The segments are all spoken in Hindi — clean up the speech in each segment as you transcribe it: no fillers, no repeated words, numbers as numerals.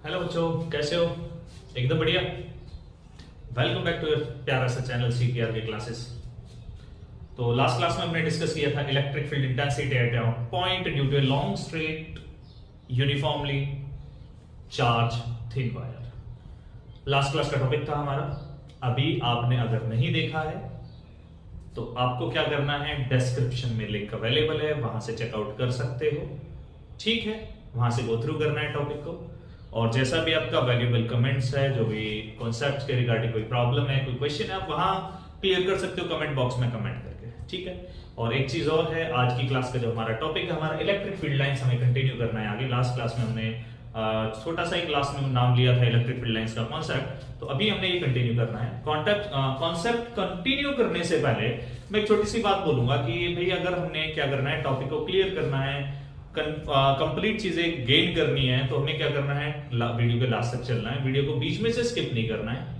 हेलो बच्चों, कैसे हो? एकदम बढ़िया। वेलकम बैक टू योर प्यारा सा चैनल CPR के क्लासेस। तो लास्ट क्लास में हमने डिस्कस किया था electric field intensity at a point due to a long straight uniformly charged thin wire. Last class का टॉपिक था हमारा। अभी आपने अगर नहीं देखा है तो आपको क्या करना है, डिस्क्रिप्शन में लिंक अवेलेबल है, वहां से चेकआउट कर सकते हो। ठीक है, वहां से गो थ्रू करना है टॉपिक को। और जैसा भी आपका वैल्यूएबल कमेंट्स है, जो भी कॉन्सेप्ट्स के रिगार्डिंग कोई प्रॉब्लम है, कोई क्वेश्चन है, आप वहां क्लियर कर सकते हो कमेंट बॉक्स में कमेंट करके। ठीक है। और एक चीज और है, आज की क्लास का जो हमारा टॉपिक है, हमारा इलेक्ट्रिक फील्ड लाइंस हमें कंटिन्यू करना है आगे। लास्ट क्लास में हमने छोटा सा ही क्लास में नाम लिया था इलेक्ट्रिक फील्ड लाइंस का कॉन्सेप्ट, तो अभी हमने ये कंटिन्यू करना है। कॉन्सेप्ट कंटिन्यू करने से पहले मैं एक छोटी सी बात बोलूंगा कि भाई अगर हमने क्या करना है, टॉपिक को क्लियर करना है, कंप्लीट चीजें गेन करनी है, तो हमें क्या करना है, वीडियो के लास्ट तक चलना है, वीडियो को बीच में से स्किप नहीं करना है।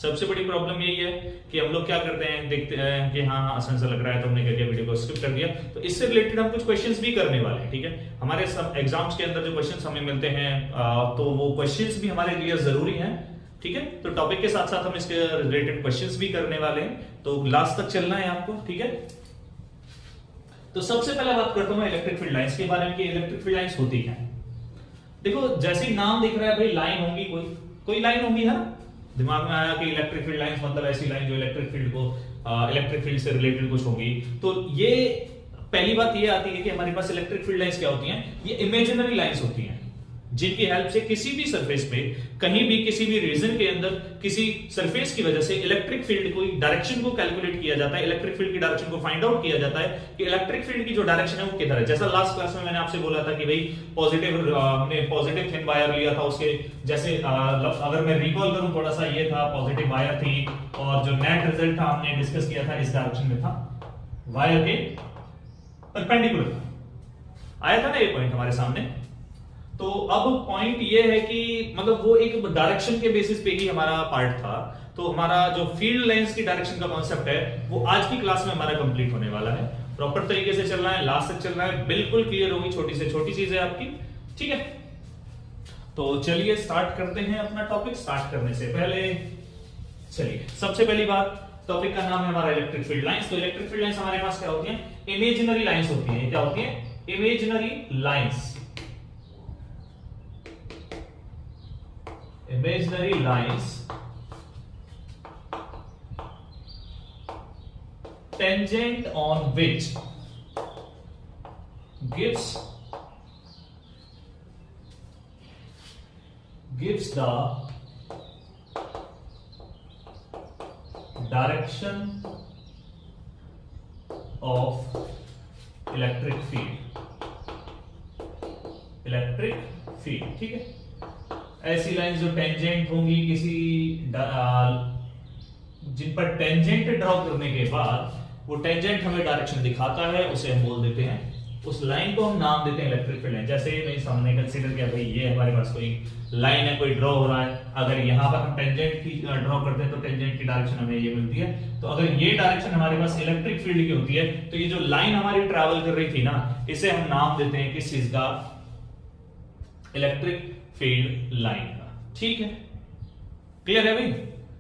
सबसे बड़ी प्रॉब्लम यही है कि हम लोग क्या करते हैं, देखते हैं कि हाँ आसान सा लग रहा है तो हमने क्या किया, वीडियो को स्किप कर दिया। तो इससे रिलेटेड हम कुछ क्वेश्चंस भी करने वाले हैं। ठीक है, हमारे सब एग्जाम्स के अंदर जो क्वेश्चंस हमें मिलते हैं तो वो क्वेश्चंस भी हमारे लिए जरूरी हैं। ठीक है, तो टॉपिक के साथ साथ हम इसके रिलेटेड क्वेश्चंस भी करने वाले हैं, तो लास्ट तक चलना है आपको। ठीक है, तो सबसे पहले बात करता हूं इलेक्ट्रिक फील्ड लाइंस के बारे में कि इलेक्ट्रिक फील्ड लाइंस होती क्या है। देखो, जैसे ही नाम दिख रहा है भाई, लाइन होगी, कोई लाइन होगी, है ना। दिमाग में आया कि इलेक्ट्रिक फील्ड लाइंस मतलब ऐसी लाइन जो इलेक्ट्रिक फील्ड को इलेक्ट्रिक फील्ड से रिलेटेड कुछ होगी। तो ये पहली बात ये आती है कि हमारे पास इलेक्ट्रिक फील्ड लाइंस क्या होती हैं, ये इमेजिनरी लाइंस होती हैं, जिनकी हेल्प से किसी भी सरफेस पे, कहीं भी, किसी भी रीजन के अंदर, किसी सरफेस की वजह से इलेक्ट्रिक फील्ड को डायरेक्शन को कैलकुलेट किया जाता है, इलेक्ट्रिक फील्ड की डायरेक्शन को फाइंड आउट किया जाता है कि इलेक्ट्रिक फील्ड की जो डायरेक्शन है वो किधर है। जैसा लास्ट क्लास में मैंने आपसे बोला था कि भाई हमने पॉजिटिव थिन वायर लिया था, उसके जैसे अगर मैं रिकॉल करूं थोड़ा सा, ये था पॉजिटिव वायर थी, और जो नेट रिजल्ट था हमने डिस्कस किया था इस डायरेक्शन में था, वायर के परपेंडिकुलर था। आया था ना ये पॉइंट हमारे सामने। तो अब पॉइंट ये है कि मतलब वो एक डायरेक्शन के बेसिस पे ही हमारा पार्ट था। तो हमारा जो फील्ड लाइंस की डायरेक्शन का कॉन्सेप्ट है वो आज की क्लास में हमारा कंप्लीट होने वाला है। प्रॉपर तरीके से चलना है, लास्ट तक चलना है, बिल्कुल क्लियर होगी, छोटी से छोटी चीज है आपकी। ठीक है, तो चलिए स्टार्ट करते हैं अपना टॉपिक। स्टार्ट करने से पहले चलिए सबसे पहली बात, टॉपिक का नाम है हमारा इलेक्ट्रिक फील्ड लाइंस। तो इलेक्ट्रिक फील्ड लाइंस हमारे पास क्या होती है, इमेजिनरी लाइंस होती है। क्या होती है, imaginary lines. Imaginary lines tangent on which gives the direction of electric field। ठीक है, ऐसी लाइन जो टेंजेंट होंगी किसी जिन पर टेंजेंट ड्रॉ करने के बाद वो टेंजेंट हमें डायरेक्शन दिखाता है, उसे हम बोल देते हैं, उस लाइन को हम नाम देते हैं इलेक्ट्रिक फील्ड लाइन। जैसे मैं सामने कंसीडर किया भाई ये हमारे पास कोई लाइन है, कोई ड्रॉ हो रहा है, अगर यहां पर हम टेंजेंट की ड्रॉ करते हैं तो टेंजेंट की डायरेक्शन हमें ये मिलती है। तो अगर ये डायरेक्शन हमारे पास इलेक्ट्रिक फील्ड की होती है तो ये जो लाइन हमारी ट्रैवल कर रही थी ना, इसे हम नाम देते हैं किस चीज का, इलेक्ट्रिक फील्ड लाइन का। ठीक है, क्लियर है भाई,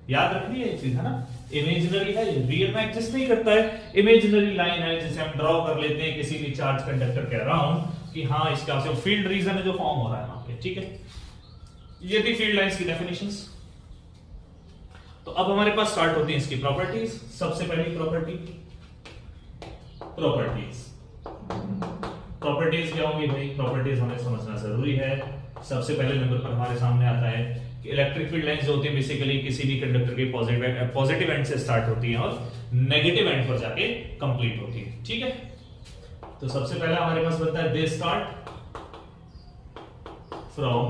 याद रखनी है ये चीज, है ना। इमेजिनरी है, रियल में एग्जिस्ट नहीं करता है, इमेजिनरी लाइन है जिसे हम ड्रॉ कर लेते हैं किसी भी चार्ज कंडक्टर के अराउंड कि हाँ इसका से फील्ड रीजन है जो फॉर्म हो रहा है वहां पे। ठीक है, ये थी फील्ड लाइंस की डेफिनेशंस। तो अब हमारे पास स्टार्ट होती है इसकी प्रॉपर्टीज। सबसे पहली प्रॉपर्टीज क्या होगी भाई, प्रॉपर्टीज हमें समझना जरूरी है। सबसे पहले नंबर पर हमारे सामने आता है कि इलेक्ट्रिक फील्ड लाइंस जो होती है बेसिकली किसी भी कंडक्टर के पॉजिटिव एंड से स्टार्ट होती हैं और नेगेटिव एंड पर जाके कंप्लीट होती है। ठीक है, तो सबसे पहला हमारे पास बनता है they start from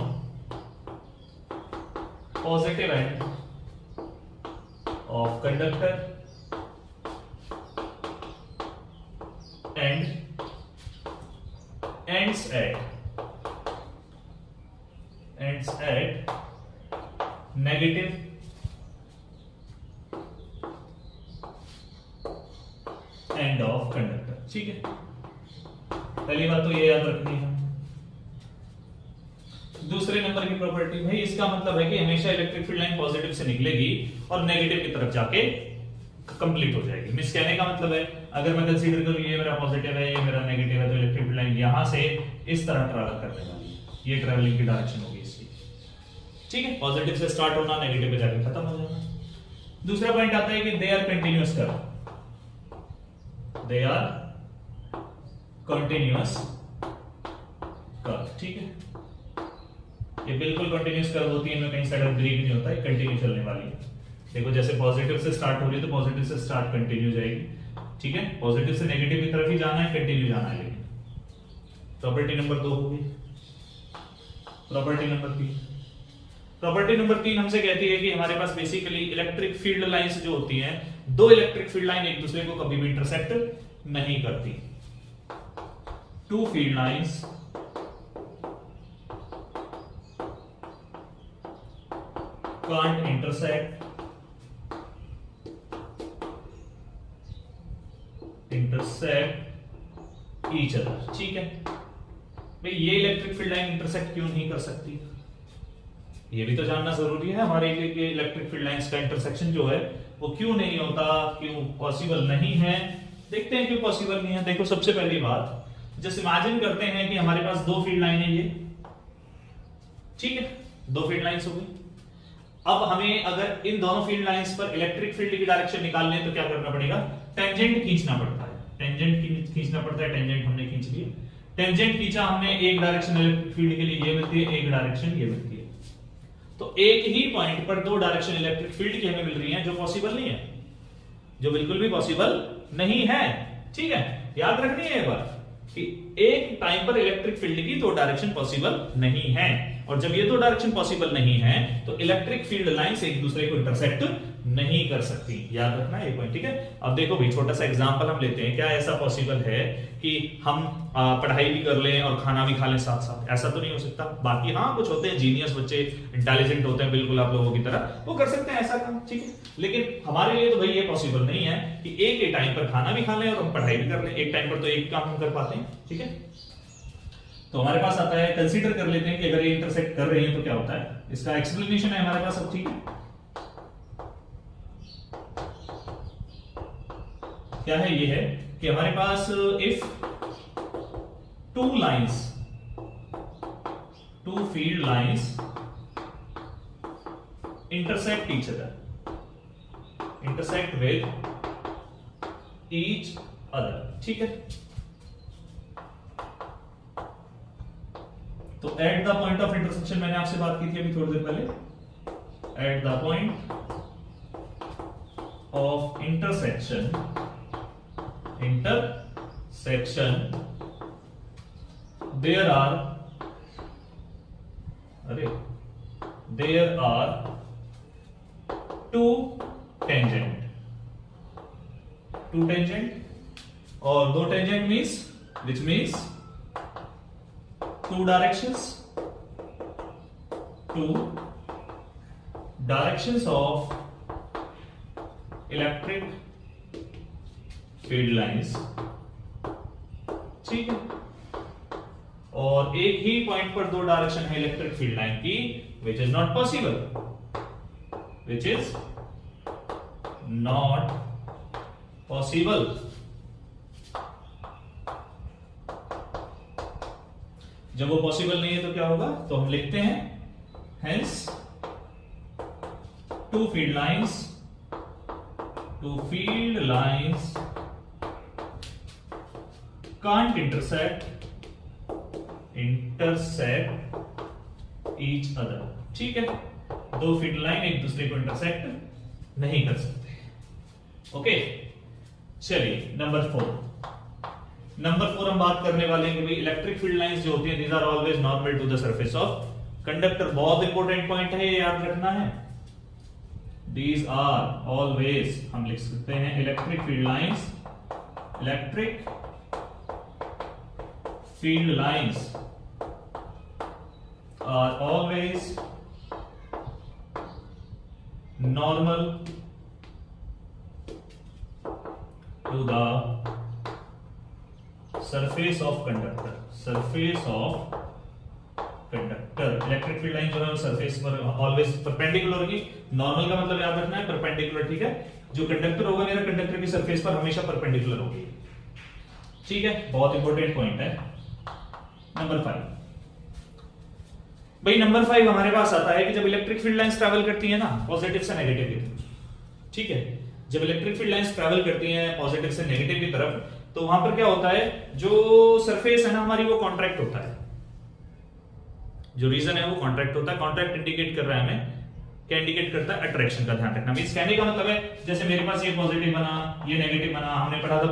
positive end of conductor and ends at negative end of conductor। ठीक है, पहली बात तो ये याद रखनी है। दूसरे नंबर की प्रॉपर्टी भाई, इसका मतलब है कि हमेशा इलेक्ट्रिक फील्ड लाइन पॉजिटिव से निकलेगी और नेगेटिव की तरफ जाके कंप्लीट हो जाएगी। मिस कहने का मतलब है, अगर मैं कंसीडर करूं ये मेरा पॉजिटिव है, ये मेरा नेगेटिव है, तो इलेक्ट्रिक फील्ड लाइन यहां से इस तरह ट्रैवल करने वाली है। ये ट्रैवलिंग की डायरेक्शन होगी इसकी, ठीक है। पॉजिटिव से स्टार्ट होना, नेगेटिव पे जाके खत्म हो जाना। दूसरा पॉइंट आता है कि they are continuous curve, they are continuous curve, ठीक है। ये बिल्कुल कंटिन्यूअस कर्व होती है, इनमें कहीं साइड ब्रेक नहीं होता है, कंटिन्यू चलने वाली है। देखो जैसे पॉजिटिव से स्टार्ट हो रही है तो पॉजिटिव से स्टार्ट कंटिन्यू जाएगी, ठीक है। पॉजिटिव से नेगेटिव की तरफ ही जाना है, कंटिन्यू जाना है। लेकिन प्रॉपर्टी नंबर 2 होगी। प्रॉपर्टी नंबर 3, प्रॉपर्टी नंबर 3 हमसे कहती है कि हमारे पास बेसिकली इलेक्ट्रिक फील्ड लाइंस जो होती हैं, दो इलेक्ट्रिक फील्ड लाइन एक दूसरे को कभी भी इंटरसेक्ट नहीं करती। Two field lines can't intersect each other, ठीक है भाई। ये इलेक्ट्रिक फील्ड लाइन इंटरसेक्ट क्यों नहीं कर सकती, ये भी तो जानना जरूरी है हमारे लिए कि इलेक्ट्रिक फील्ड लाइंस का इंटरसेक्शन जो है वो क्यों नहीं होता, क्यों पॉसिबल नहीं है। देखते हैं क्यों पॉसिबल नहीं है। देखो सबसे पहली बात, जस्ट इमेजिन करते हैं कि हमारे पास दो फील्ड लाइन है ये, ठीक है, दो फील्ड लाइंस हो गई। अब हमें अगर इन दोनों फील्ड लाइंस पर इलेक्ट्रिक फील्ड की डायरेक्शन निकालनी है तो क्या करना पड़ेगा, टेंजेंट खींचना पड़ता है। टेंजेंट खींचना पड़ता है, टेंजेंट हमने खींच लिया। टेंजेंट खींचा हमने, एक डायरेक्शन इलेक्ट्रिक फील्ड के लिए ये मिलती है, एक डायरेक्शन ये मिलती है। तो एक ही पॉइंट पर दो डायरेक्शन इलेक्ट्रिक फील्ड की हमें मिल रही है, जो पॉसिबल नहीं है, जो बिल्कुल भी पॉसिबल नहीं है, ठीक है। याद रखनी है ये बात कि एक टाइम पर इलेक्ट्रिक फील्ड की दो डायरेक्शन पॉसिबल नहीं है, और जब ये दो डायरेक्शन पॉसिबल नहीं है तो इलेक्ट्रिक फील्ड लाइंस एक दूसरे को इंटरसेक्ट नहीं कर सकती। याद रखना ये पॉइंट, ठीक है। अब देखो भाई, छोटा सा एग्जांपल हम लेते हैं। क्या ऐसा पॉसिबल है कि हम पढ़ाई भी कर लें और खाना भी खा लें साथ साथ? ऐसा तो नहीं हो सकता। बाकी हाँ, कुछ होते हैं जीनियस बच्चे, इंटेलिजेंट होते हैं बिल्कुल आप लोगों की तरह, वो कर सकते हैं ऐसा काम, ठीक है। लेकिन हमारे लिए तो भाई ये पॉसिबल नहीं है कि एक ही टाइम पर खाना भी खा लें और हम पढ़ाई भी कर लें। एक टाइम पर तो एक काम हम कर पाते हैं, ठीक है। तो हमारे पास आता है, कंसीडर कर लेते हैं कि अगर ये इंटरसेक्ट कर रही है तो क्या होता है। इसका एक्सप्लेनेशन है हमारे पास, अब ठीक है। क्या है, ये है कि हमारे पास if two lines, two field lines intersect each other, intersect with each other, ठीक है। तो at the point of intersection, मैंने आपसे बात की थी अभी थोड़ी देर पहले, at the point of intersection there are two tangent, और दो tangent means, which means two directions of electric field lines, ठीक है। और एक ही पॉइंट पर दो डायरेक्शन है इलेक्ट्रिक फील्ड लाइन की, which is not possible, which is not possible. जब वो पॉसिबल नहीं है तो क्या होगा, तो हम लिखते हैं hence two field lines can't intersect each other, ठीक है। दो फील्ड लाइन एक दूसरे को इंटरसेक्ट नहीं कर सकते, ओके। चलिए नंबर 4 हम बात करने वाले हैं कि भाई इलेक्ट्रिक फील्ड लाइंस जो होती हैं, these are always normal to the surface of conductor। बहुत इंपॉर्टेंट पॉइंट है, ये याद रखना है। These are always, हम लिख सकते हैं electric field lines are always normal to the surface of conductor, conductor. Electric field line जो है वो सरफेस पर ऑलवेज परपेंडिकुलर होगी। नॉर्मल का मतलब याद रखना है परपेंडिकुलर, ठीक है। जो कंडक्टर होगा मेरा कंडक्टर की सरफेस पर हमेशा परपेंडिकुलर होगी, ठीक है। बहुत इंपॉर्टेंट पॉइंट है। नंबर 5 भाई, नंबर 5 हमारे पास आता है कि जब इलेक्ट्रिक फील्ड लाइंस ट्रैवल करती है ना पॉजिटिव से नेगेटिव की तरफ, ठीक है। जब इलेक्ट्रिक फील्ड लाइंस ट्रैवल करती हैं पॉजिटिव से नेगेटिव की तरफ, तो वहां पर क्या होता है, जो सरफेस है ना हमारी वो कॉन्ट्रैक्ट होता है। जो रीजन है वो कॉन्ट्रैक्ट होता है। कॉन्ट्रैक्ट इंडिकेट कर रहा है हमें, क्या इंडिकेट करता है, अट्रैक्शन का ध्यान रखना। मींस कहने का मतलब है जैसे मेरे पास ये पॉजिटिव बना, ये नेगेटिव बना, हमने पढ़ा था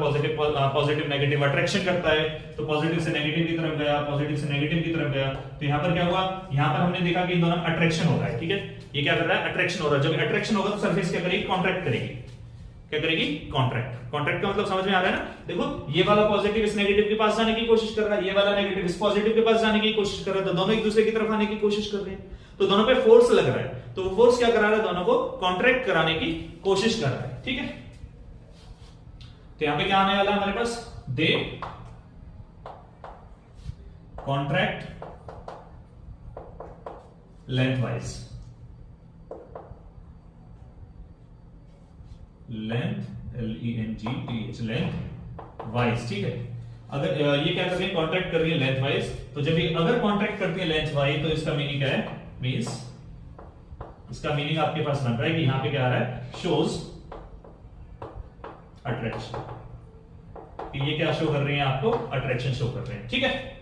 पॉजिटिव नेगेटिव अट्रैक्शन करता है, तो पॉजिटिव से नेगेटिव की तरफ गया, पॉजिटिव से नेगेटिव की तरफ गया, तो यहां पर क्या हुआ, यहां पर हमने देखा कि इन दोनों में अट्रैक्शन हो रहा है, ठीक है। ये क्या कर रहा है, अट्रैक्शन हो रहा है। जब अट्रैक्शन होगा तो सरफेस क्या करेगी, कॉन्ट्रैक्ट करेगी। क्या करेगी, कॉन्ट्रैक्ट। कॉन्ट्रैक्ट का मतलब समझ में आ रहा है ना। देखो ये वाला पॉजिटिव इस नेगेटिव के पास जाने की कोशिश कर रहा है, ये वाला नेगेटिव इस पॉजिटिव के पास जाने की कोशिश कर रहा है, तो दोनों एक दूसरे की तरफ आने की कोशिश कर रहे हैं, तो दोनों पे फोर्स लग रहा है, तो वो फोर्स क्या करा रहा है, दोनों को कॉन्ट्रैक्ट कराने की कोशिश कर रहा है, ठीक है। तो यहां पे क्या आने वाला है हमारे पास, they contract lengthwise, length LENGTH lengthwise, ठीक है। अगर ये क्या कर रही है, कॉन्ट्रैक्ट कर रही है लेंथ वाइज, तो जब ये अगर कॉन्ट्रैक्ट करती है लेंथ वाइज, तो इसका मीनिंग क्या है, मींस इसका मीनिंग आपके पास बन रहा है कि यहां पे क्या आ रहा है, शोज अट्रैक्शन। ये क्या शो कर रही है आपको, अट्रैक्शन शो कर रहे हैं, ठीक है।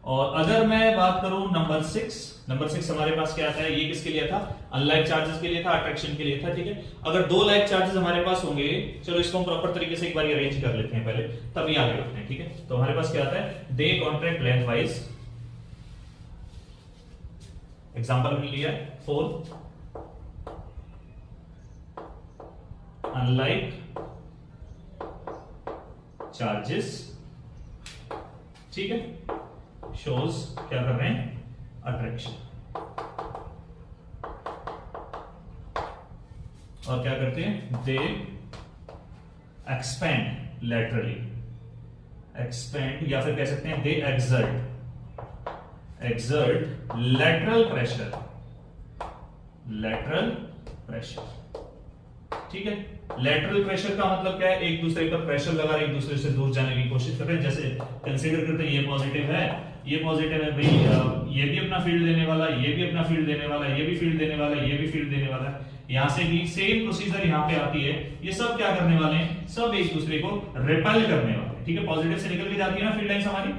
और अगर मैं बात करूं नंबर 6, नंबर 6 हमारे पास क्या आता है, ये किसके लिए था, अनलाइक चार्जेस के लिए था, अट्रैक्शन के लिए था, ठीक है। अगर 2 लाइक चार्जेस हमारे पास होंगे, चलो इसको हम प्रॉपर तरीके से एक बार अरेंज कर लेते हैं पहले, तभी आगे बढ़ते हैं, ठीक है। तो हमारे पास क्या आता है, दे कॉन्ट्रैक्ट लेंथ वाइज। एग्जांपल हमने लिया है 4 अनलाइक चार्जेस, ठीक है, शोज क्या कर रहे हैं, अट्रैक्शन। और क्या करते हैं, दे एक्सपेंड लैटरली, एक्सपेंड, या फिर कह सकते हैं they exert lateral pressure, lateral pressure, ठीक है। लैटरल प्रेशर का मतलब क्या है, एक दूसरे पर प्रेशर लगा रहे, एक दूसरे से दूर जाने की कोशिश कर रहे हैं। जैसे कंसीडर करते हैं ये पॉजिटिव है, ये पॉजिटिव है भाई, ये भी अपना फील्ड देने वाला, ये भी अपना फील्ड देने वाला, ये भी फील्ड देने वाला, ये भी फील्ड देने वाला है। यहां से भी सेम प्रोसीजर यहां पे आती है। ये सब क्या करने वाले हैं, सब एक दूसरे को रिपेल करने वाले हैं, ठीक है। पॉजिटिव से निकल के जाती है ना फील्ड लाइंस हमारी,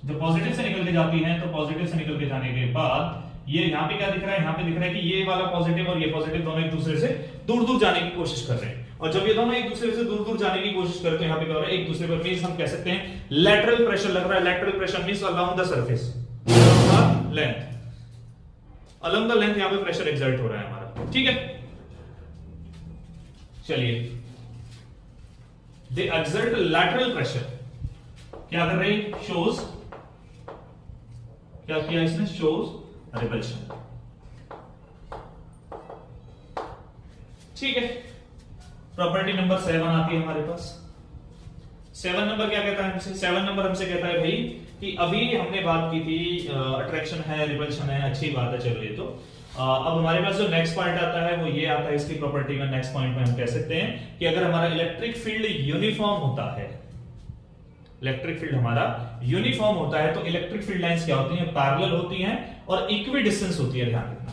जब पॉजिटिव से निकल के जाती है, तो पॉजिटिव से निकल के जाने के बाद ये यहां पे क्या दिख रहा है, यहां पे दिख रहा है कि ये वाला पॉजिटिव और ये पॉजिटिव दोनों एक दूसरे से दूर दूर जाने की कोशिश कर रहे हैं। और जब ये दोनों एक दूसरे से दूर दूर जाने की कोशिश करते हैं, यहां पे क्या हो रहा है, एक दूसरे पर मींस हम कह सकते हैं लैटरल प्रेशर लग रहा है। Lateral pressure means along the surface, along the length, along the length यहां पे प्रेशर एक्सर्ट हो रहा है हमारा, ठीक है। चलिए, दे एक्सर्ट लैटरल प्रेशर, क्या कर रहे हैं, शोज, क्या किया इसने, शोज रिपल्शन, ठीक है। प्रॉपर्टी नंबर 7 आती है हमारे पास। 7 नंबर क्या कहता है हमसे, 7 नंबर हमसे कहता है भाई कि अभी हमने बात की थी अट्रैक्शन है, रिपल्शन है, अच्छी बात है, चलो ये तो अब हमारे पास जो नेक्स्ट पॉइंट आता है वो ये आता है इसकी प्रॉपर्टी में। नेक्स्ट पॉइंट में हम कह सकते हैं कि अगर हमारा इलेक्ट्रिक फील्ड यूनिफॉर्म होता है, इलेक्ट्रिक फील्ड हमारा यूनिफॉर्म होता है, तो इलेक्ट्रिक फील्ड लाइंस क्या होती हैं, पैरेलल होती हैं और इक्वी डिस्टेंस होती है, ध्यान रखना,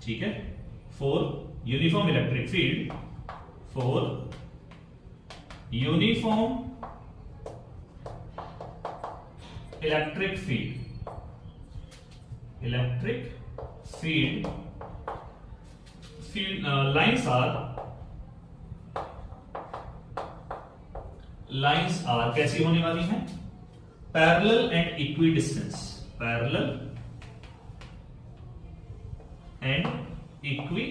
ठीक है। For uniform electric field, for uniform electric field, electric field lines are कैसी होने वाली हैं, parallel and equi distance, parallel and equi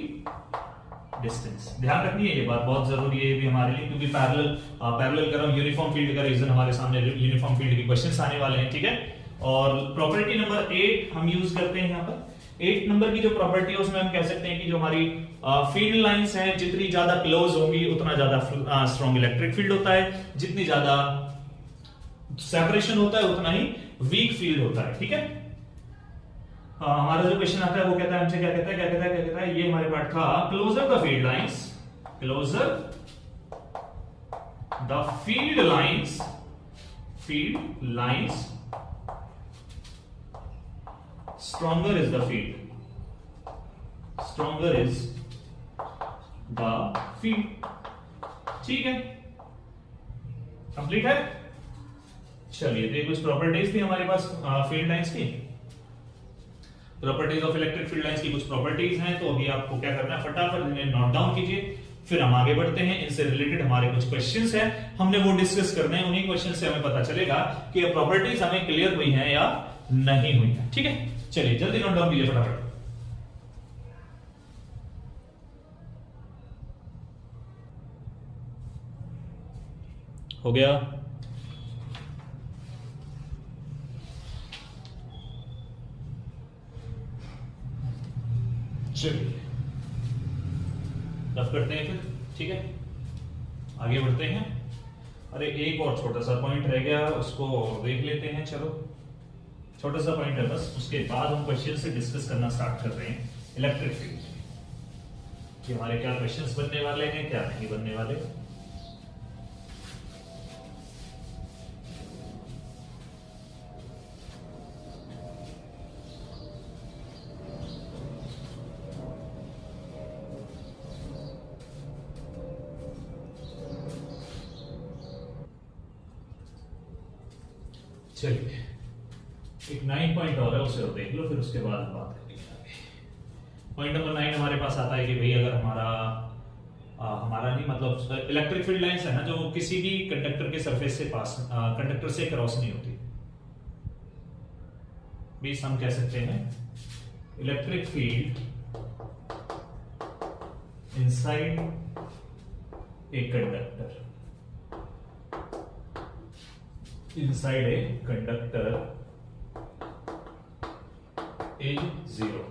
distance. ध्यान रखनी है ये बात, बहुत जरूरी है ये भी हमारे लिए, क्योंकि पैरेलल कर यूनिफॉर्म फील्ड का रीजन हमारे सामने यूनिफॉर्म फील्ड के क्वेश्चंस आने वाले हैं, ठीक है। और प्रॉपर्टी नंबर 8 हम यूज करते हैं यहां पर। 8 नंबर की जो प्रॉपर्टी है उसमें हम कह सकते हैं कि जो हमारी फील्ड लाइंस हैं जितनी ज्यादा क्लोज होंगी उतना ज्यादा स्ट्रॉन्ग इलेक्ट्रिक फील्ड होता है, जितनी ज्यादा सेपरेशन होता है उतना ही वीक फील्ड होता है, ठीक है। हमारा जो क्वेश्चन आता है वो कहता है हमसे, क्या कहता है, ये हमारे पार्ट था, closer the field lines, closer the field lines stronger is the field, ठीक है, कंप्लीट है। चलिए, तो ये कुछ प्रॉपर्टीज थी हमारे पास फील्ड लाइंस की, properties of electric field lines की कुछ प्रॉपर्टीज हैं। तो अभी आपको क्या करना है, फटाफट इन्हें नोट डाउन कीजिए, फिर हम आगे बढ़ते हैं। इनसे रिलेटेड हमारे कुछ क्वेश्चंस हैं, हमने वो डिस्कस करने हैं। उन्हीं क्वेश्चन से हमें पता चलेगा कि ये प्रॉपर्टीज हमें क्लियर हुई हैं या नहीं हुई हैं, ठीक है। चलिए जल्दी नोट डाउन कीजिए फटाफट। हो गया? चलिए रफ करते हैं फिर, ठीक है, आगे बढ़ते हैं। अरे एक और छोटा सा पॉइंट रह गया, उसको देख लेते हैं। चलो, छोटा सा पॉइंट है बस, उसके बाद हम क्वेश्चन से डिस्कस करना स्टार्ट कर रहे हैं इलेक्ट्रिक फील्ड कि हमारे क्या क्वेश्चंस बनने वाले हैं, क्या नहीं बनने वाले। चलिए, एक 9 पॉइंट और है, उसे देख लो, फिर उसके बाद हम बात करेंगे आगे। पॉइंट नंबर 9 हमारे पास आता है कि भाई अगर हमारा नहीं, मतलब इलेक्ट्रिक फील्ड लाइंस है ना, जो किसी भी कंडक्टर के सरफेस से पास, कंडक्टर से क्रॉस नहीं होती, बीस हम कह सकते हैं electric field inside a conductor, inside a conductor is zero।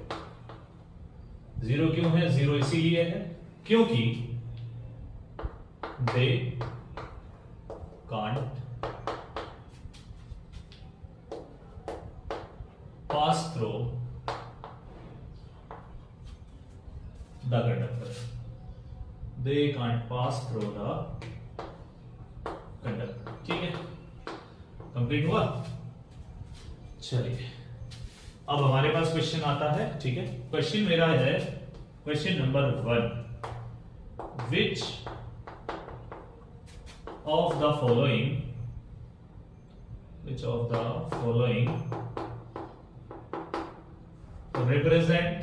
Zero क्यों है? जीरो इसीलिए है क्योंकि they can't pass through the conductor, they can't pass through the conductor, ठीक है, कंप्लीट हुआ। चलिए, अब हमारे पास क्वेश्चन आता है, ठीक है। क्वेश्चन मेरा है question number 1, which of the following represent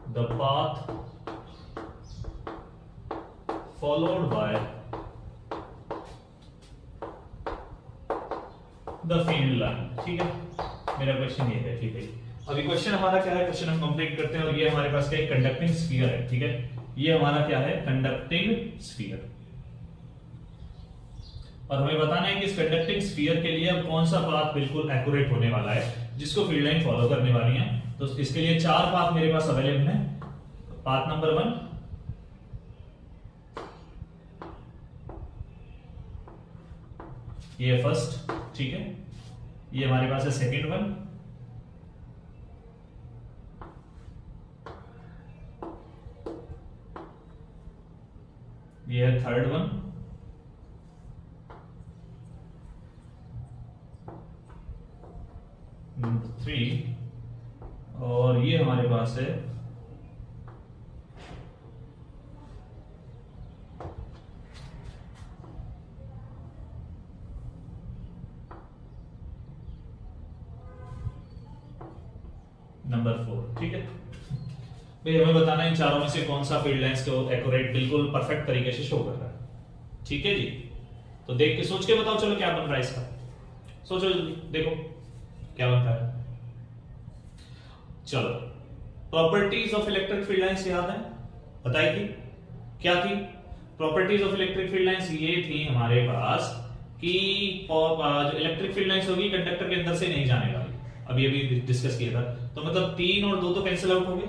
the path followed by the field line, ठीक है। मेरा क्वेश्चन ये है, ठीक है। अभी क्वेश्चन हमारा क्या है, क्वेश्चन हम कंप्लीट करते हैं। और ये हमारे पास क्या है, कंडक्टिंग स्फीयर है, ठीक है। ये हमारा क्या है, कंडक्टिंग स्फीयर। और हमें बताना है कि इस कंडक्टिंग स्फीयर के लिए अब कौन सा पाथ बिल्कुल एक्यूरेट होने वाला है, जिसको फील्ड लाइन फॉलो करने वाली है। तो इसके लिए 4 पाथ मेरे पास अवेलेबल है। पाथ नंबर 1, ये फर्स्ट, ठीक है। ये हमारे पास है सेकंड वन, ये है थर्ड वन, नंबर 3, और ये हमारे पास है नंबर 4, ठीक है। भाई हमें बताना है इन चारों में से कौन सा फील्ड लाइंस को एक्यूरेट बिल्कुल परफेक्ट तरीके से शो कर रहा है, ठीक है जी। तो देख के, सोच के बताओ, चलो क्या बन रहा है इसका, सोचो जल्दी, देखो क्या बनता है। चलो, properties of electric field lines याद है, बताई थी, क्या थी properties of electric field lines? ये थी हमारे पास कि जो इलेक्ट्रिक फील्ड लाइंस होगी कंडक्टर के अंदर से नहीं जाने वाली, अभी अभी डिस्कस किया था। तो मतलब 3 और 2 तो कैंसिल आउट हो गए,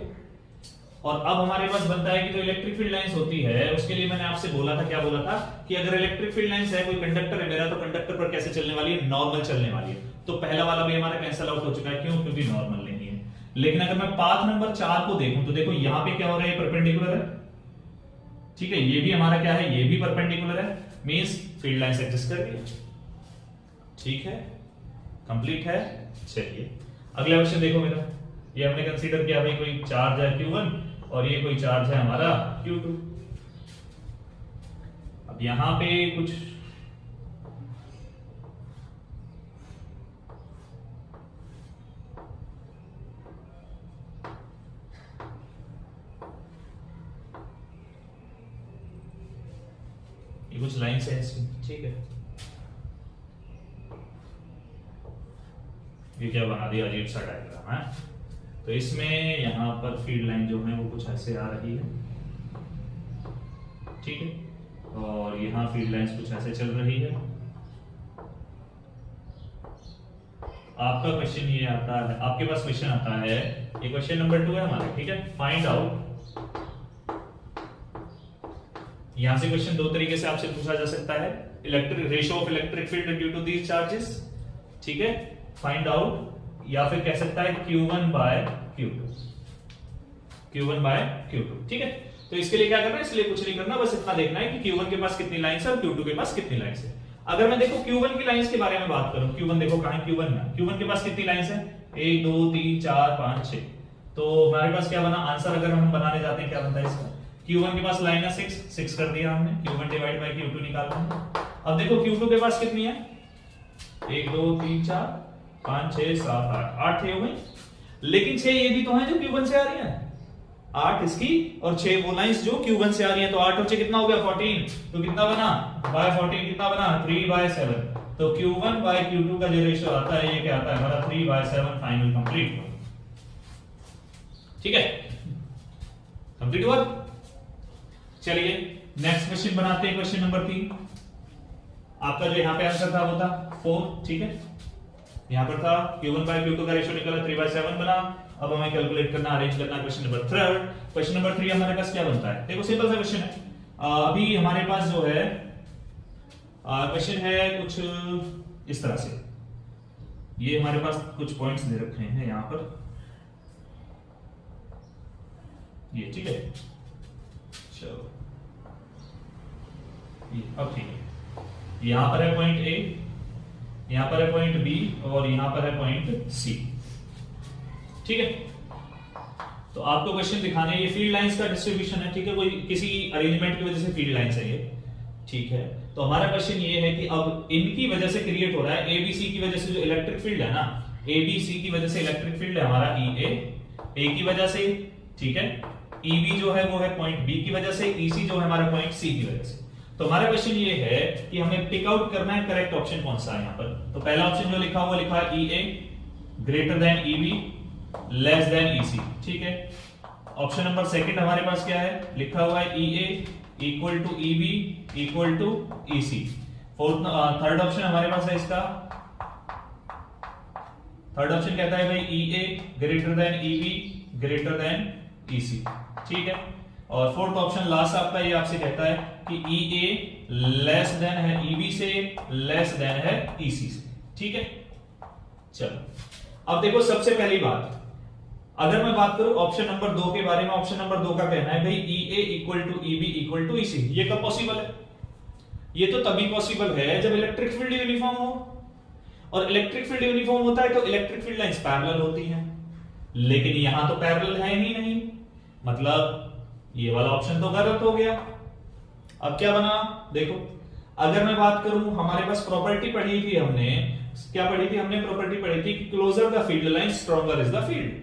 और अब हमारे पास बनता है कि जो इलेक्ट्रिक फील्ड लाइंस होती है उसके लिए मैंने आपसे बोला था, क्या बोला था कि अगर इलेक्ट्रिक फील्ड लाइंस है, कोई कंडक्टर है मेरा, तो कंडक्टर पर कैसे चलने वाली है, नॉर्मल चलने वाली है। तो पहला वाला भी हमारा कैंसिल आउट हो चुका है, क्यों, क्योंकि नॉर्मल नहीं है। लेकिन अगर मैं पाथ नंबर 4 को देखूं तो देखो यहां पे क्या हो रहा है, परपेंडिकुलर है, ठीक है, ये भी हमारा क्या है, ये भी परपेंडिकुलर है, मींस फील्ड लाइंस एग्जिस्ट कर रही है, ठीक है, कंप्लीट है। चलिए अगला क्वेश्चन देखो मेरा, ये हमने कंसीडर किया भाई कोई चार्ज है Q1 और ये कोई चार्ज है हमारा Q2। अब यहां पे कुछ कुछ लाइन्स है इसकी, ठीक है, ये क्या बना दिया अजीब सा डायग्राम है। तो इसमें यहां पर फील्ड लाइन जो है वो कुछ ऐसे आ रही है, ठीक है, और यहां फील्ड लाइंस कुछ ऐसे चल रही है। आपका क्वेश्चन ये आता है, आपके पास क्वेश्चन आता है, ये क्वेश्चन नंबर 2 है हमारा, ठीक है, फाइंड आउट। यहां से क्वेश्चन दो तरीके से आपसे पूछा जा सकता है, electric ratio of electric field due to these charges, ठीक है, फाइंड आउट, या फिर कह सकता है Q1 bye Q2, Q1 bye Q2, ठीक है। तो इसके लिए क्या करना है, इसलिए कुछ नहीं करना, बस इतना देखना है कि Q1 के पास कितनी लाइंस है और Q2 के पास कितनी लाइंस है। अगर मैं देखो Q1 की लाइंस के बारे में बात करूं, Q1 देखो कहां है, Q1 के पास कितनी लाइंस है, 1 2 3 4 5 6। तो हमारे पास क्या बना आंसर, अगर हम बनाने जाते हैं क्या बनता है इसका, Q1 के पास लाइन है 6 कर दिया हमने, Q1 डिवाइड बाय Q2 निकालना है। अब देखो Q2 के पास कितनी है, 1 2 3 4 5 6 7 8 हो गई, लेकिन 6 ये भी तो है जो Q1 से आ रही है, 8 इसकी और 6 वो लाइंस जो Q1 से आ रही है, तो 8 और 6 कितना हो गया 14, तो कितना बना बाय 14 कितना बना 3/7। तो Q1 बाय Q2 का जो रेशियो आता है ये क्या आता है हमारा 3/7, फाइनल कंप्लीट, ठीक है, कंप्लीट हुआ। चलिए नेक्स्ट क्वेश्चन बनाते हैं, क्वेश्चन नंबर 3। आपका जो यहां पे आंसर था वो था 4, ठीक है, यहां पर था Q1 बाय Q2 का रेशियो निकला 3/7 बना। अब हमें कैलकुलेट करना, अरेंज करना क्वेश्चन नंबर 3। क्वेश्चन नंबर 3 हमारे पास क्या बनता है, देखो सिंपल सा क्वेश्चन है। अभी हमारे पास जो है क्वेश्चन है कुछ इस तरह से, ये हमारे पास कुछ पॉइंट्स दे रखे हैं यहां पर, ये ठीक है, चलो अब ठीक है, यहां पर है पॉइंट ए, यहां पर है पॉइंट बी और यहां पर है पॉइंट सी, ठीक है। तो आपको क्वेश्चन दिखाने, ये फील्ड लाइंस का डिस्ट्रीब्यूशन है, ठीक है, कोई किसी अरेंजमेंट की वजह से फील्ड लाइंस है ये, ठीक है। तो हमारा क्वेश्चन ये है कि अब इनकी वजह से क्रिएट हो रहा है, एबीसी की वजह से जो इलेक्ट्रिक फील्ड है ना, एबीसी की वजह से इलेक्ट्रिक फील्ड है हमारा ए की वजह से, ठीक है, ईबी जो है वो है पॉइंट बी की वजह से, ईसी जो है हमारा पॉइंट सी की वजह से। तो हमारा क्वेश्चन ये है कि हमें पिक आउट करना है करेक्ट ऑप्शन कौन सा है यहाँ पर। तो पहला ऑप्शन जो लिखा हुआ लिखा है EA greater than EB less than EC, ठीक है। ऑप्शन नंबर सेकंड हमारे पास क्या है, लिखा हुआ है EA equal to EB equal to EC. Third option हमारे पास है इसका, थर्ड ऑप्शन कहता है भाई EA greater than EB greater than EC, ठीक है। और फोर्थ ऑप्शन लास्ट आपका ये आपसे कहता है कि ईए लेस देन है ईबी से, लेस देन है ईसी से, ठीक है। चलो अब देखो सबसे पहली बात, अगर मैं बात करूं ऑप्शन नंबर 2 के बारे में, ऑप्शन नंबर 2 का कहना है भाई EA equal to EB equal to EC. ये कब पॉसिबल है, ये तो तभी पॉसिबल है जब इलेक्ट्रिक फील्ड यूनिफॉर्म हो, और इलेक्ट्रिक फील्ड यूनिफॉर्म होता है तो इलेक्ट्रिक फील्ड लाइंस पैरेलल होती हैं, लेकिन यहां तो पैरेलल है ही नहीं, मतलब ये वाला ऑप्शन तो गलत हो गया। अब क्या बना देखो, अगर मैं बात करूं हमारे पास प्रॉपर्टी पढ़ी थी हमने, क्या पढ़ी थी हमने, प्रॉपर्टी पढ़ी थी कि closer the field line stronger is the field.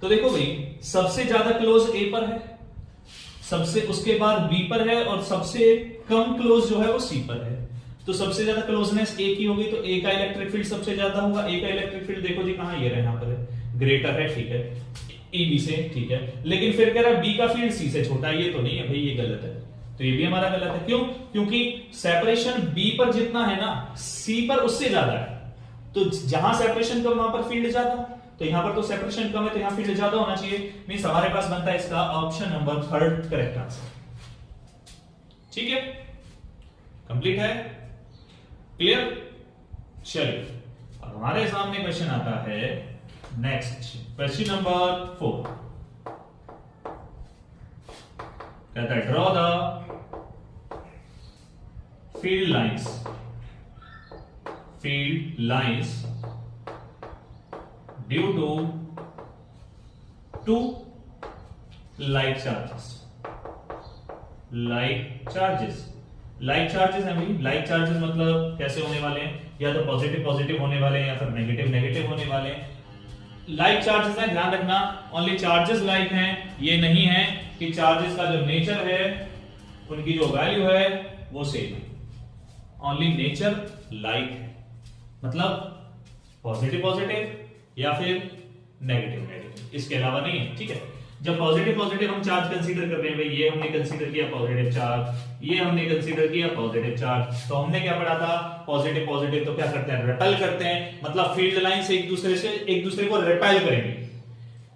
तो देखो भाई सबसे ज्यादा क्लोज ए पर है, सबसे उसके बाद बी पर है, और सबसे कम क्लोज जो है वो सी पर है। तो सबसे ज्यादा क्लोजनेस ए की होगी, तो ए का इलेक्ट्रिक फील्ड सबसे ज्यादा होगा। ए का इलेक्ट्रिक फील्ड देखो जी कहां, ये रहा यहां पर है, ग्रेटर है, ठीक है, ईबी से, ठीक है। लेकिन फिर कह रहा है बी का फील्ड सी से छोटा है, ये तो नहीं है भाई, ये गलत है, तो ये भी हमारा गलत है। क्यों, क्योंकि सेपरेशन बी पर जितना है ना सी पर उससे ज्यादा है, तो जहां सेपरेशन कम वहां पर फील्ड ज्यादा। तो यहां पर तो सेपरेशन कम है, तो यहां फील्ड ज्यादा होना चाहिए, मींस हमारे पास बनता है इसका ऑप्शन नंबर 3 करेक्ट आंसर। ठीक है, कंप्लीट है, क्लियर। चलिए अब हमारे सामने क्वेश्चन आता है नेक्स्ट, क्वेश्चन नंबर 4 कहता है draw the field lines due to 2 like charges है भाई। लाइक चार्जेस मतलब कैसे होने वाले हैं, या तो पॉजिटिव पॉजिटिव होने वाले हैं या फिर नेगेटिव नेगेटिव होने वाले हैं। लाइक चार्जेस है, ध्यान रखना, ओनली चार्जेस लाइक हैं, ये नहीं है कि चार्जेस का जो नेचर है, उनकी जो वैल्यू है वो सेम है। ओनली नेचर लाइक है, मतलब पॉजिटिव पॉजिटिव या फिर नेगेटिव नेगेटिव, इसके अलावा नहीं है। ठीक है, जब पॉजिटिव पॉजिटिव हम चार्ज कंसीडर कर रहे हैं भाई, ये हमने कंसीडर किया पॉजिटिव चार्ज, ये हमने कंसीडर किया पॉजिटिव चार्ज, तो हमने क्या पढ़ा था, पॉजिटिव पॉजिटिव तो क्या करते हैं, रिपेल करते हैं, मतलब फील्ड लाइंस एक दूसरे को रिपेल करेंगे।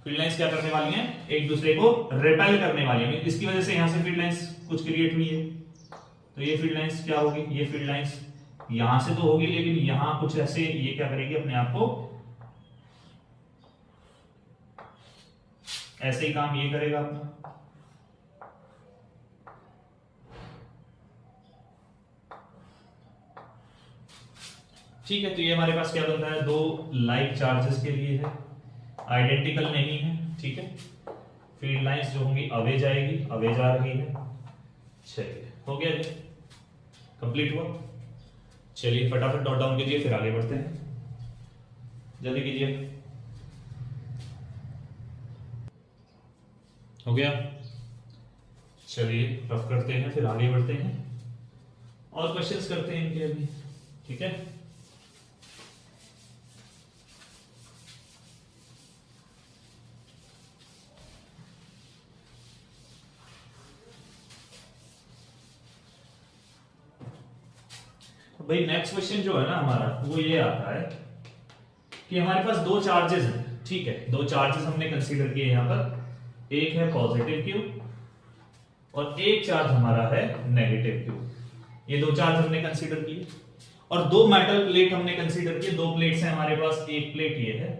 फील्ड लाइंस क्या करने वाली हैं, एक दूसरे को रिपेल करने वाली हैं। इसकी वजह से यहां से फील्ड लाइंस कुछ क्रिएट हुई है, तो ये फील्ड लाइंस क्या होगी, ये फील्ड लाइंस यहां से तो होगी, लेकिन यहां कुछ ऐसे ये क्या करेगी, अपने आप को ऐसे ही काम ये करेगा अपना। ठीक है, तो ये हमारे पास क्या बनता है, 2 लाइक चार्जेस के लिए है, आइडेंटिकल नहीं है। ठीक है, फील्ड लाइंस जो होंगी अवे जाएगी, अवे जा रही है। चलिए हो गया जी, कंप्लीट हुआ। चलिए फटाफट नोट डाउन कीजिए, फिर आगे बढ़ते हैं, जल्दी कीजिए। हो गया, चलिए रफ करते हैं, फिर आगे बढ़ते हैं और क्वेश्चंस करते हैं इनके अभी। ठीक है, भाई नेक्स्ट क्वेश्चन जो है ना हमारा, वो ये आता है कि हमारे पास 2 चार्जेस हैं। ठीक है, 2 चार्जेस हमने कंसीडर किए यहां पर, एक है पॉजिटिव क्यू और एक चार्ज हमारा है नेगेटिव क्यू। ये 2 चार्ज हमने कंसीडर किए और 2 मेटल प्लेट हमने कंसीडर किए। 2 प्लेट्स हैं हमारे पास, एक प्लेट ये है,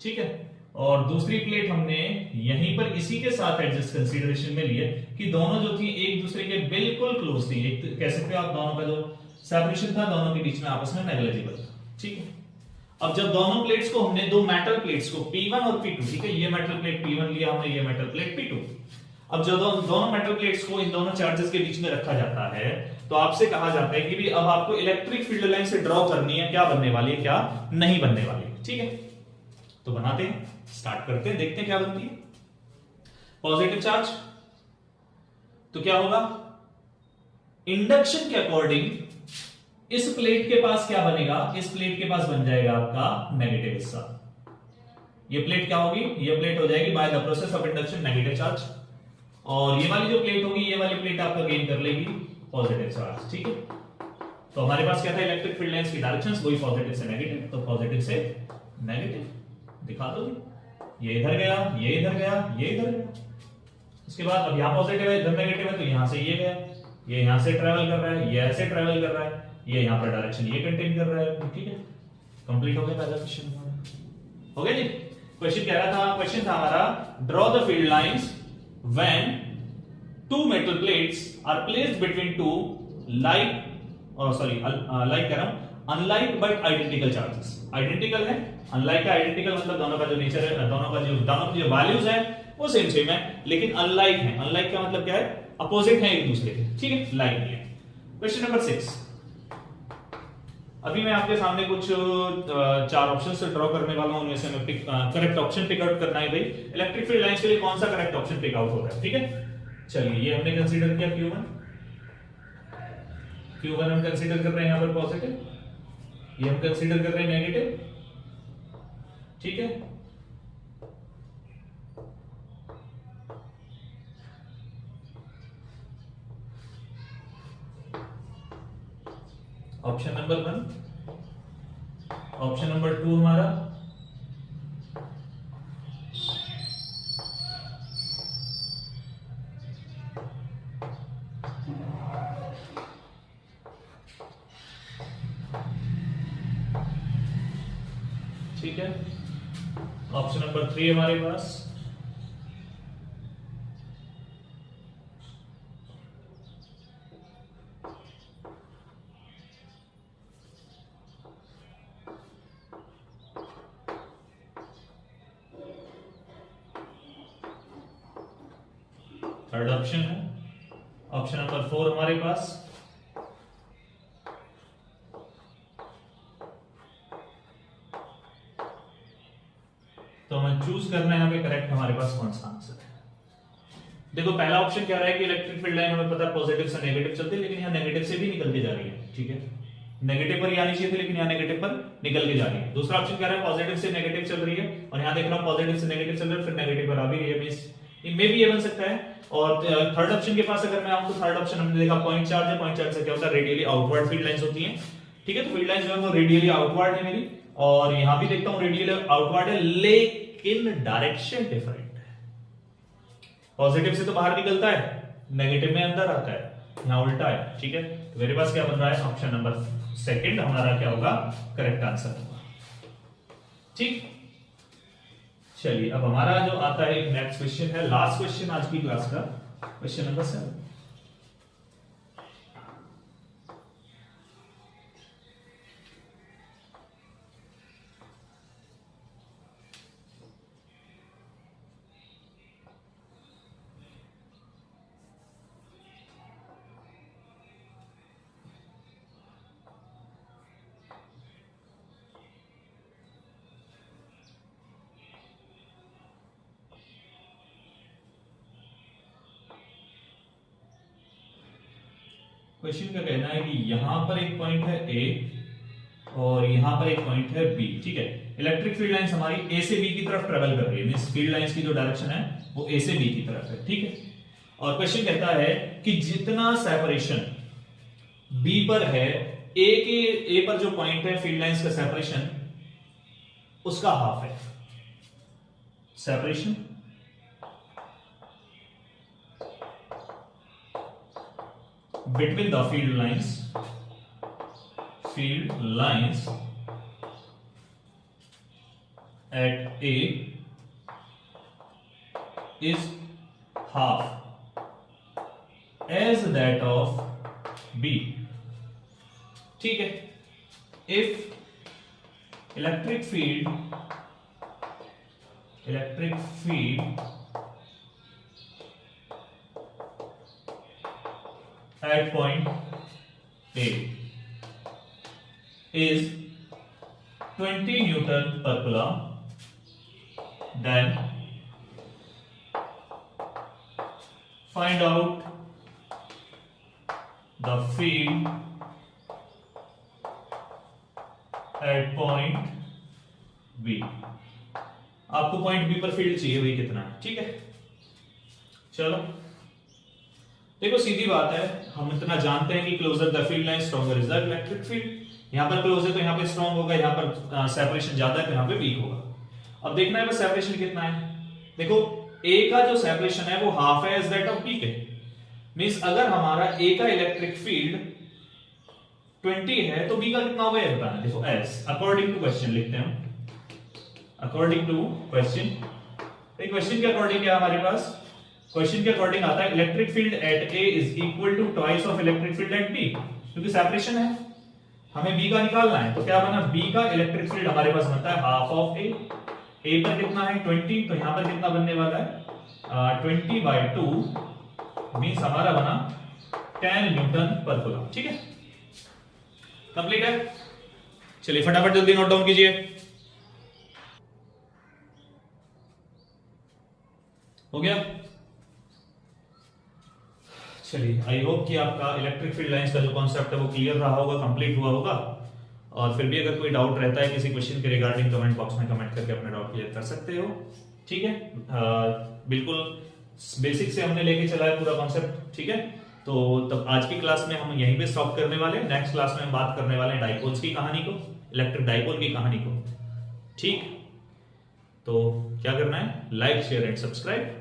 ठीक है, और दूसरी प्लेट हमने यहीं पर इसी के साथ एडजस्ट कंसीडरेशन में लिए कि दोनों जो थी एक दूसरे के बिल्कुल क्लोज थी। एक कह सकते हो आप, दोनों का जो सेपरेशन था दोनों के बीच में आपस में नेग्लिजिबल था। ठीक है, अब जब दोनों प्लेट्स को हमने, 2 मेटल प्लेट्स को P1 और P2, ठीक है, ये मेटल प्लेट P1 लिया हमने, ये मेटल प्लेट P2। अब जब दोनों मेटल प्लेट्स को इन दोनों चार्जेस के बीच में रखा जाता है, तो आपसे कहा जाता है कि भी अब आपको इलेक्ट्रिक फील्ड लाइन से ड्रॉ करनी है, क्या बनने वाली है, क्या नहीं बनने वाली है। ठीक है, तो बनाते हैं, स्टार्ट करते हैं, देखते हैं क्या बनती है। पॉजिटिव चार्ज, तो क्या होगा, इंडक्शन के अकॉर्डिंग इस प्लेट के पास क्या बनेगा, इस प्लेट के पास बन जाएगा आपका नेगेटिव हिस्सा। ये प्लेट क्या होगी, ये प्लेट हो जाएगी by the process of induction negative charge, और ये वाली जो प्लेट होगी, ये वाली प्लेट आपका गेन कर लेगी पॉजिटिव चार्ज। ठीक है, तो हमारे पास क्या था, इलेक्ट्रिक फील्ड लाइंस की डायरेक्शंस वही पॉजिटिव से नेगेटिव, तो पॉजिटिव से नेगेटिव दिखा दो, ये इधर गया, ये इधर गया, ये इधर गया। उसके बाद अब यहां पॉजिटिव है, इधर नेगेटिव है, तो यहां से ये गया, ये यहां से ट्रेवल कर रहा है, ये ऐसे ट्रेवल कर रहा है, ये यहां पर डायरेक्शन ये कंटेन कर रहा है। ठीक है, कंप्लीट हो गया पहला क्वेश्चन। हो गया जी। क्वेश्चन कह रहा था, क्वेश्चन था हमारा, draw the field lines when 2 metal plates are placed between 2 like कह रहा हूं, unlike but identical charges. Identical है, अनलाइक का आइडेंटिकल मतलब दोनों का जो नेचर है, दोनों की जो वैल्यूज है वो सेम सेम है, लेकिन अनलाइक है। अनलाइक का मतलब क्या है, अपोजिट है एक दूसरे के। ठीक है, लाइक नहीं है। क्वेश्चन नंबर 6, अभी मैं आपके सामने कुछ 4 ऑप्शन से ड्रॉ करने वाला हूं, उनमें से मैं करेक्ट ऑप्शन पिक आउट करना है भाई। इलेक्ट्रिक फील्ड लाइंस के लिए कौन सा करेक्ट ऑप्शन पिक आउट हो रहा है। ठीक है, चलिए ये हमने कंसीडर किया Q1 हम कंसीडर कर रहे हैं यहां पर पॉजिटिव, ये हम कंसीडर कर रहे हैं नेगेटिव। ठीक है, ऑप्शन नंबर 1, ऑप्शन नंबर 2 हमारा ठीक है, ऑप्शन नंबर 3 हमारे पास। थर्ड ऑप्शन है ऑप्शन नंबर 4 हमारे पास। तो हमें चूज करना है यहाँ पे करेक्ट हमारे पास कौन सा आंसर है। देखो पहला ऑप्शन क्या रहा है कि इलेक्ट्रिक फील्ड लाइन हमें पता है पॉजिटिव से नेगेटिव चलती है, लेकिन यहाँ नेगेटिव से भी निकल के जा रही है, ठीक है, नेगेटिव पर ही आनी चाहिए थी लेकिन यहाँ नेगेटिव पर निकल के जा रही है। दूसरा ऑप्शन क्या रहा है पॉजिटिव से नेगेटिव चल रही है, और यहाँ देख रहा हूँ पॉजिटिव से नेगेटिव चल रहा है फिर नेगेटिव पर आ भी रही है, मींस इनमें भी ये बन सकता है। और थर्ड ऑप्शन के पास अगर मैं आऊं तो थर्ड ऑप्शन हमने देखा पॉइंट चार्ज है, पॉइंट चार्ज से क्या होता है रेडियली आउटवर्ड फील्ड लाइंस होती हैं, ठीक है, तो फील्ड लाइंस जो है वो रेडियली आउटवर्ड है मेरी, और यहां भी देखता हूं रेडियली आउटवर्ड है लेकिन डायरेक्शन डिफरेंट है। पॉजिटिव से तो बाहर निकलता है, नेगेटिव में अंदर आता है, यहां उल्टा है, ठीक है। तो मेरे पास क्या बन रहा है ऑप्शन नंबर सेकंड हमारा क्या होगा करेक्ट आंसर होगा, ठीक। चलिए अब हमारा जो आता है एक नेक्स्ट क्वेश्चन है, लास्ट क्वेश्चन आज की क्लास का, क्वेश्चन नंबर 7। क्वेश्चन का कहना है कि यहां पर एक पॉइंट है ए और यहां पर एक पॉइंट है बी, ठीक है। इलेक्ट्रिक फील्ड लाइंस हमारी ए से बी की तरफ ट्रेवल कर रही है, मींस फील्ड लाइंस की जो डायरेक्शन है वो ए से बी की तरफ है, ठीक है। और क्वेश्चन कहता है कि जितना सेपरेशन बी पर है ए पर जो पॉइंट है फील्ड लाइंस का सेपरेशन उसका हाफ है। Separation between the field lines at A is half as that of B, ठीक है। if electric field at point A is 20 Newton per Coulomb, then find out the field at point B। आपको पॉइंट बी पर फील्ड चाहिए भाई कितना है, ठीक है। चलो देखो सीधी बात है, हम इतना जानते हैं कि closer the field line stronger is the electric field. यहां पर क्लोज है तो यहां पे स्ट्रॉन्ग होगा, यहां पर सेपरेशन ज्यादा है तो यहां पे वीक होगा। अब देखना है बस सेपरेशन कितना है। देखो ए का जो सेपरेशन है वो हाफ है एज दैट ऑफ बी के, मींस अगर हमारा ए का इलेक्ट्रिक फील्ड 20 है तो बी का कितना होगा ये बताना। देखो एस अकॉर्डिंग टू क्वेश्चन लिखते हैं, अकॉर्डिंग टू क्वेश्चन। क्वेश्चन के अकॉर्डिंग क्या हमारे पास, क्वेश्चन के अकॉर्डिंग आता है electric field at A is equal to twice of electric field at B, क्योंकि सेपरेशन है हमें बी का निकालना है। तो क्या बना, बी का इलेक्ट्रिक फील्ड हमारे पास बनता है हाफ ऑफ ए पर कितना है 20, तो यहां पर कितना बनने वाला है 20/2 मींस हमारा बना 10 न्यूटन पर कूलम, ठीक है। कंप्लीट है। चलिए फटाफट जल्दी नोट डाउन कीजिए। हो गया। चलिए आई होप कि आपका इलेक्ट्रिक फील्ड लाइंस का जो कॉन्सेप्ट है वो क्लियर रहा होगा, कंप्लीट हुआ होगा। और फिर भी अगर कोई डाउट रहता है किसी क्वेश्चन के रिगार्डिंग कमेंट बॉक्स में कमेंट करके अपना डाउट क्लियर कर सकते हो, ठीक है। बिल्कुल बेसिक से हमने लेके चला है पूरा कॉन्सेप्ट, ठीक है। तो तब आज की क्लास में हम यहीं पे स्टॉप करने वाले हैं। नेक्स्ट क्लास में हम बात करने वाले हैं डाइपोल्स की कहानी को, इलेक्ट्रिक डाइपोल की कहानी को, ठीक। तो क्या करना है, लाइक शेयर एंड सब्सक्राइब।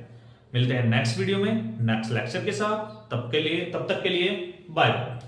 मिलते हैं नेक्स्ट वीडियो में नेक्स्ट लेक्चर के साथ। तब तक के लिए बाय बाय।